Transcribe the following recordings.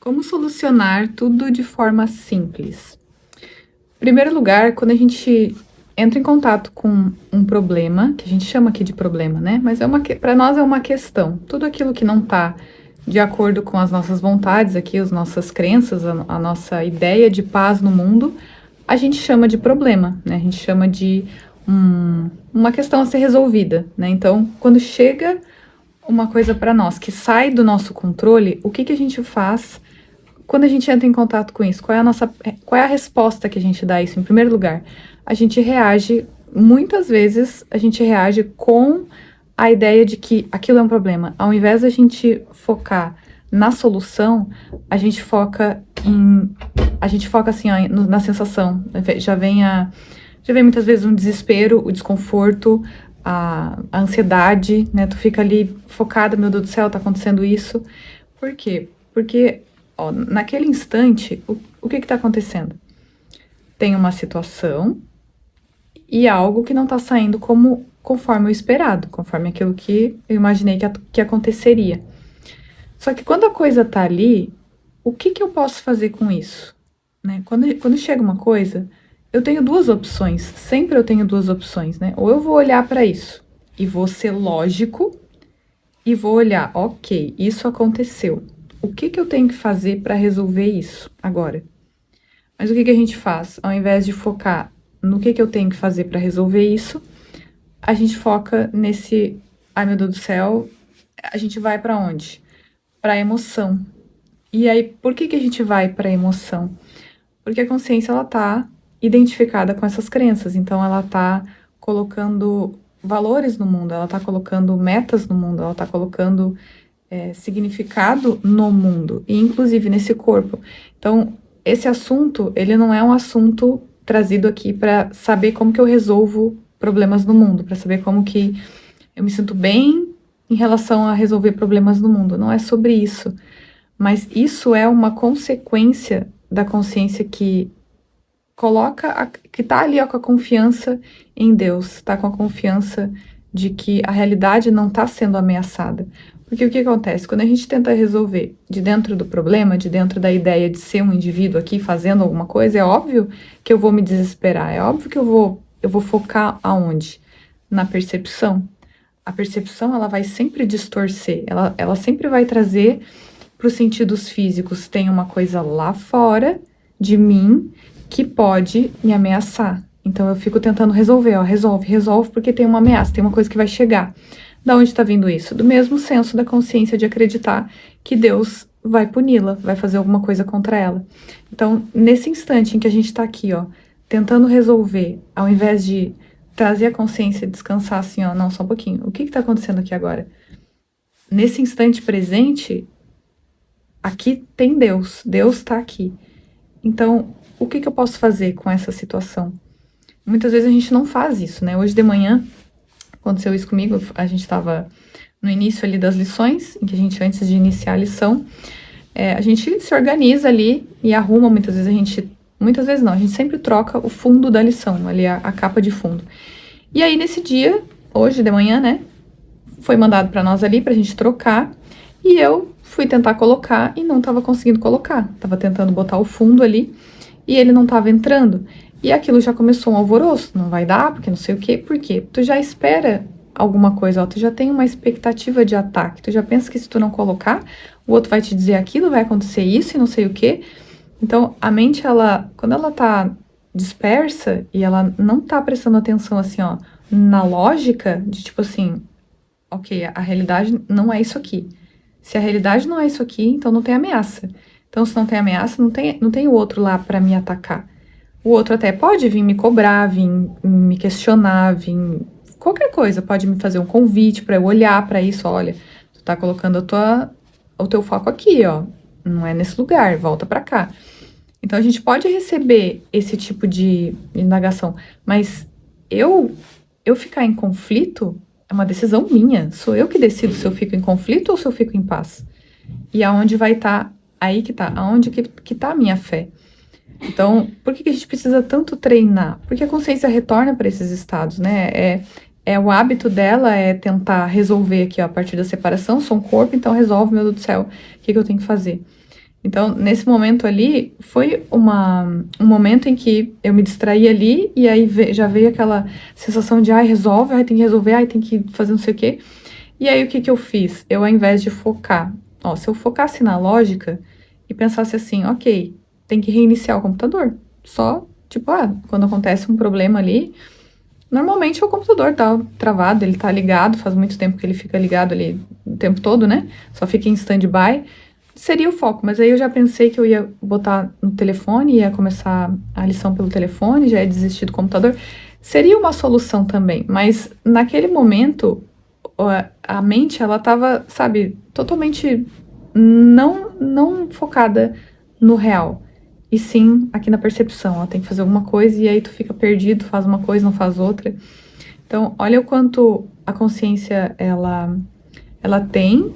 Como solucionar tudo de forma simples? Em primeiro lugar, quando a gente entra em contato com um problema, que a gente chama aqui de problema, né? Mas para nós é uma questão. Tudo aquilo que não está de acordo com as nossas vontades aqui, as nossas crenças, a nossa ideia de paz no mundo, a gente chama de problema, né? A gente chama de uma questão a ser resolvida, né? Então, quando chega uma coisa para nós que sai do nosso controle, o que que a gente faz quando a gente entra em contato com isso? Qual é a resposta que a gente dá a isso? Em primeiro lugar, a gente reage, muitas vezes a gente reage com a ideia de que aquilo é um problema. Ao invés da gente focar na solução, a gente foca assim, ó, na sensação. Já vem muitas vezes um desespero, o desconforto, a ansiedade, né? Tu fica ali focada, meu Deus do céu, tá acontecendo isso. Por quê? Porque, ó, naquele instante, o que que tá acontecendo? Tem uma situação e algo que não tá saindo conforme o esperado, conforme aquilo que eu imaginei que aconteceria. Só que quando a coisa tá ali, o que que eu posso fazer com isso? Né? Quando chega uma coisa, eu tenho duas opções, sempre eu tenho duas opções, né? Ou eu vou olhar para isso e vou ser lógico e vou olhar, ok, isso aconteceu. O que que eu tenho que fazer para resolver isso agora? Mas o que que a gente faz? Ao invés de focar no que eu tenho que fazer para resolver isso, a gente foca nesse, ai meu Deus do céu, a gente vai para onde? Para a emoção. E aí, por que que a gente vai para a emoção? Porque a consciência, ela tá identificada com essas crenças, então ela tá colocando valores no mundo, ela tá colocando metas no mundo, ela tá colocando significado no mundo, e inclusive nesse corpo. Então, esse assunto, ele não é um assunto trazido aqui para saber como que eu resolvo problemas no mundo, para saber como que eu me sinto bem em relação a resolver problemas no mundo. Não é sobre isso. Mas isso é uma consequência da consciência que que tá ali ó, com a confiança em Deus, tá com a confiança de que a realidade não está sendo ameaçada. Porque o que acontece? Quando a gente tenta resolver de dentro do problema, de dentro da ideia de ser um indivíduo aqui fazendo alguma coisa, é óbvio que eu vou me desesperar, é óbvio que eu vou focar aonde? Na percepção. A percepção, ela vai sempre distorcer, ela sempre vai trazer para os sentidos físicos, tem uma coisa lá fora de mim que pode me ameaçar. Então eu fico tentando resolver, ó, resolve, porque tem uma ameaça, tem uma coisa que vai chegar. Da onde está vindo isso? Do mesmo senso da consciência de acreditar que Deus vai puni-la, vai fazer alguma coisa contra ela. Então, nesse instante em que a gente está aqui, ó, tentando resolver, ao invés de trazer a consciência e descansar assim, ó, não, só um pouquinho, o que está acontecendo aqui agora? Nesse instante presente, aqui tem Deus, Deus está aqui. Então, o que eu posso fazer com essa situação? Muitas vezes a gente não faz isso, né? Hoje de manhã, aconteceu isso comigo, a gente estava no início ali das lições, em que a gente, antes de iniciar a lição, a gente se organiza ali e arruma, muitas vezes não, a gente sempre troca o fundo da lição, ali a capa de fundo. E aí, nesse dia, hoje de manhã, né, foi mandado para nós ali, pra gente trocar, e eu fui tentar colocar e não estava conseguindo colocar. Tava tentando botar o fundo ali e ele não estava entrando. E aquilo já começou um alvoroço. Não vai dar, porque não sei o quê. Por quê? Tu já espera alguma coisa, ó, tu já tem uma expectativa de ataque. Tu já pensa que se tu não colocar, o outro vai te dizer aquilo, vai acontecer isso e não sei o quê. Então, a mente, quando ela tá dispersa e ela não tá prestando atenção, assim, ó, na lógica de tipo assim, ok, a realidade não é isso aqui. Se a realidade não é isso aqui, então não tem ameaça. Então, se não tem ameaça, não tem o outro lá para me atacar. O outro até pode vir me cobrar, vir me questionar, vir qualquer coisa. Pode me fazer um convite para eu olhar para isso. Olha, tu tá colocando o teu foco aqui, ó. Não é nesse lugar, volta para cá. Então, a gente pode receber esse tipo de indagação, mas eu ficar em conflito é uma decisão minha. Sou eu que decido se eu fico em conflito ou se eu fico em paz. E aonde vai estar, aí que tá, aonde que tá a minha fé. Então, por que a gente precisa tanto treinar? Porque a consciência retorna para esses estados, né? O hábito dela é tentar resolver aqui, ó, a partir da separação, sou um corpo, então resolve, meu Deus do céu, o que eu tenho que fazer? Então, nesse momento ali, foi um momento em que eu me distraí ali, e aí já veio aquela sensação de, ai, resolve, ai, tem que resolver, ai, tem que fazer não sei o quê. E aí, o que que eu fiz? Eu, ao invés de focar, ó, se eu focasse na lógica e pensasse assim, ok, tem que reiniciar o computador. Só, tipo, quando acontece um problema ali, normalmente o computador tá travado, ele tá ligado, faz muito tempo que ele fica ligado ali o tempo todo, né? Só fica em stand-by. Seria o foco, mas aí eu já pensei que eu ia botar no telefone, ia começar a lição pelo telefone, já ia desistir do computador. Seria uma solução também, mas naquele momento a mente, ela tava, sabe, totalmente não focada no real, e sim aqui na percepção. Ela tem que fazer alguma coisa e aí tu fica perdido, faz uma coisa, não faz outra. Então, olha o quanto a consciência, ela tem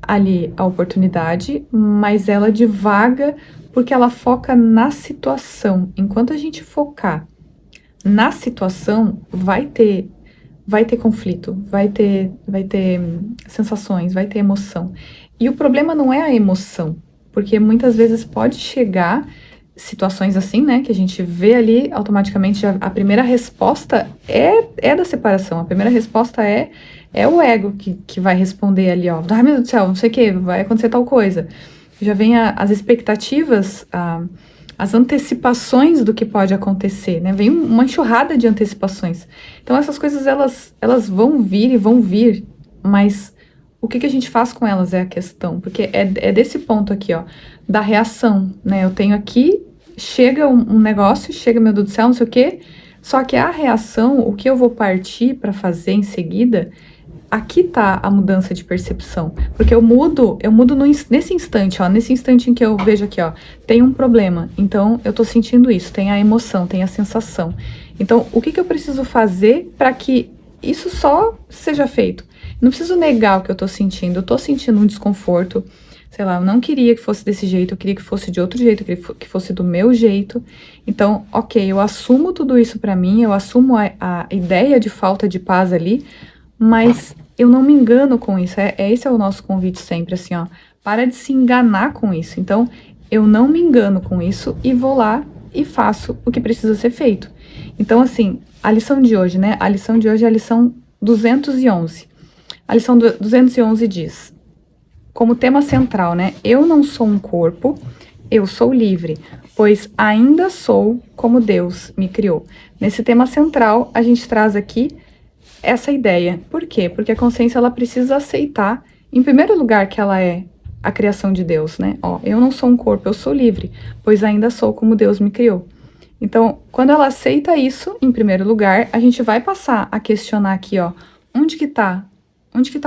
ali a oportunidade, mas ela divaga porque ela foca na situação. Enquanto a gente focar na situação, vai ter conflito, vai ter sensações, vai ter emoção. E o problema não é a emoção, porque muitas vezes pode chegar situações assim, né, que a gente vê ali automaticamente, a primeira resposta é da separação, a primeira resposta é o ego que vai responder ali, ó, ai meu Deus do céu, não sei o que, vai acontecer tal coisa. Já vem as expectativas, as antecipações do que pode acontecer, né? Vem uma enxurrada de antecipações. Então essas coisas, elas vão vir e vão vir, mas o que a gente faz com elas é a questão, porque é desse ponto aqui, ó, da reação, né? Eu tenho aqui, chega um negócio, chega, meu Deus do céu, não sei o quê, só que a reação, o que eu vou partir para fazer em seguida, aqui tá a mudança de percepção, porque eu mudo nesse instante, ó, nesse instante em que eu vejo aqui, ó, tem um problema, então eu tô sentindo isso, tem a emoção, tem a sensação. Então, o que eu preciso fazer para que isso só seja feito? Não preciso negar o que eu tô sentindo um desconforto, sei lá, eu não queria que fosse desse jeito, eu queria que fosse de outro jeito, eu queria que fosse do meu jeito. Então, ok, eu assumo tudo isso para mim, eu assumo a ideia de falta de paz ali, mas eu não me engano com isso. Esse é o nosso convite sempre, assim, ó. Para de se enganar com isso. Então, eu não me engano com isso e vou lá e faço o que precisa ser feito. Então, assim, a lição de hoje, né? A lição de hoje é a lição 211. A lição 211 diz, como tema central, né? Eu não sou um corpo, eu sou livre, pois ainda sou como Deus me criou. Nesse tema central, a gente traz aqui essa ideia. Por quê? Porque a consciência, ela precisa aceitar, em primeiro lugar, que ela é a criação de Deus, né? Ó, eu não sou um corpo, eu sou livre, pois ainda sou como Deus me criou. Então, quando ela aceita isso, em primeiro lugar, a gente vai passar a questionar aqui, ó, onde que tá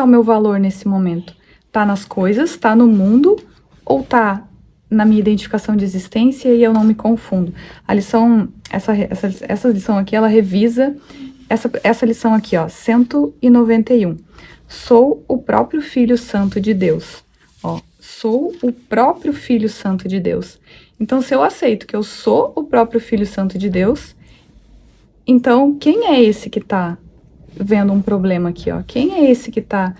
o meu valor nesse momento? Tá nas coisas, tá no mundo, ou tá na minha identificação de existência e eu não me confundo? A lição, essa lição aqui, ela revisa essa lição aqui, ó, 191. Sou o próprio Filho Santo de Deus. Ó, sou o próprio Filho Santo de Deus. Então, se eu aceito que eu sou o próprio Filho Santo de Deus, então, quem é esse que tá vendo um problema aqui, ó? Quem é esse que tá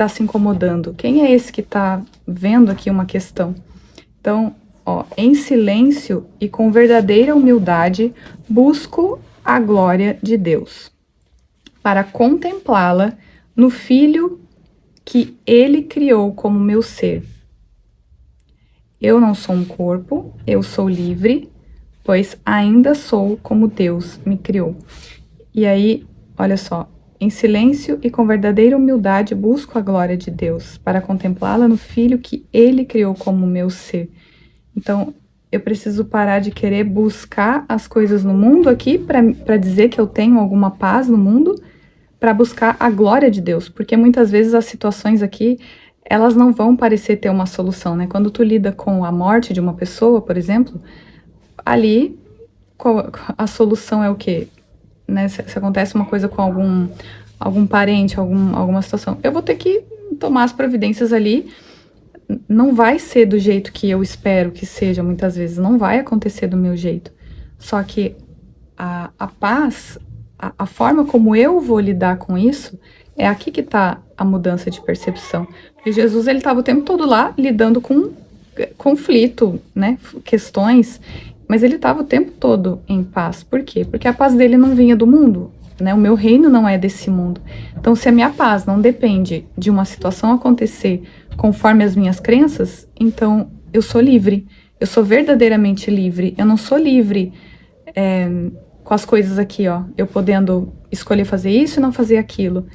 se incomodando? Quem é esse que tá vendo aqui uma questão? Então, ó, em silêncio e com verdadeira humildade, busco a glória de Deus, para contemplá-la no Filho que Ele criou como meu ser. Eu não sou um corpo, eu sou livre, pois ainda sou como Deus me criou. E aí, olha só, em silêncio e com verdadeira humildade busco a glória de Deus, para contemplá-la no Filho que Ele criou como meu ser. Então, eu preciso parar de querer buscar as coisas no mundo aqui para dizer que eu tenho alguma paz no mundo, para buscar a glória de Deus, porque muitas vezes as situações aqui, elas não vão parecer ter uma solução, né? Quando tu lida com a morte de uma pessoa, por exemplo, ali a solução é o quê? Né? Se acontece uma coisa com algum parente, alguma situação, eu vou ter que tomar as providências ali. Não vai ser do jeito que eu espero que seja, muitas vezes, não vai acontecer do meu jeito. Só que a paz, a forma como eu vou lidar com isso, é aqui que está a mudança de percepção. Porque Jesus, ele estava o tempo todo lá lidando com conflito, né, questões, mas ele estava o tempo todo em paz. Por quê? Porque a paz dele não vinha do mundo, né? O meu reino não é desse mundo. Então, se a minha paz não depende de uma situação acontecer conforme as minhas crenças, então eu sou livre. Eu sou verdadeiramente livre. Eu não sou livre com as coisas aqui, ó. Eu podendo escolher fazer isso e não fazer aquilo.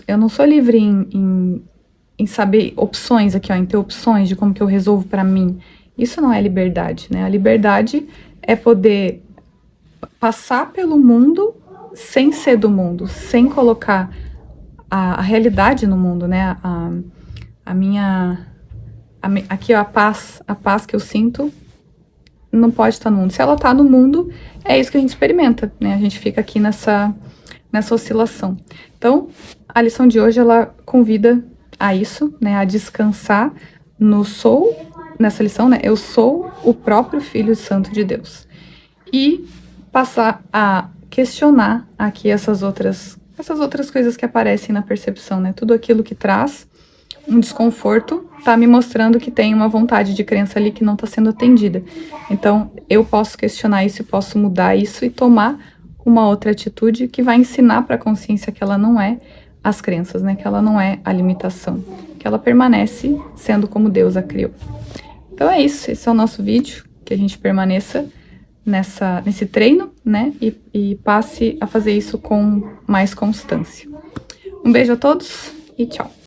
Eu não sou livre em saber opções aqui, ó, em ter opções de como que eu resolvo para mim. Isso não é liberdade, né? A liberdade é poder passar pelo mundo sem ser do mundo, sem colocar a realidade no mundo, né? Aqui, ó, a paz que eu sinto não pode estar no mundo. Se ela está no mundo, é isso que a gente experimenta, né? A gente fica aqui nessa oscilação. Então, a lição de hoje, ela convida a isso, né? A descansar no sou, nessa lição, né? Eu sou o próprio Filho Santo de Deus. E passar a questionar aqui essas outras coisas que aparecem na percepção, né? Tudo aquilo que traz um desconforto tá me mostrando que tem uma vontade de crença ali que não está sendo atendida. Então, eu posso questionar isso, posso mudar isso e tomar uma outra atitude que vai ensinar para a consciência que ela não é as crenças, né? Que ela não é a limitação, que ela permanece sendo como Deus a criou. Então é isso, esse é o nosso vídeo, que a gente permaneça nesse treino, né? E passe a fazer isso com mais constância. Um beijo a todos e tchau!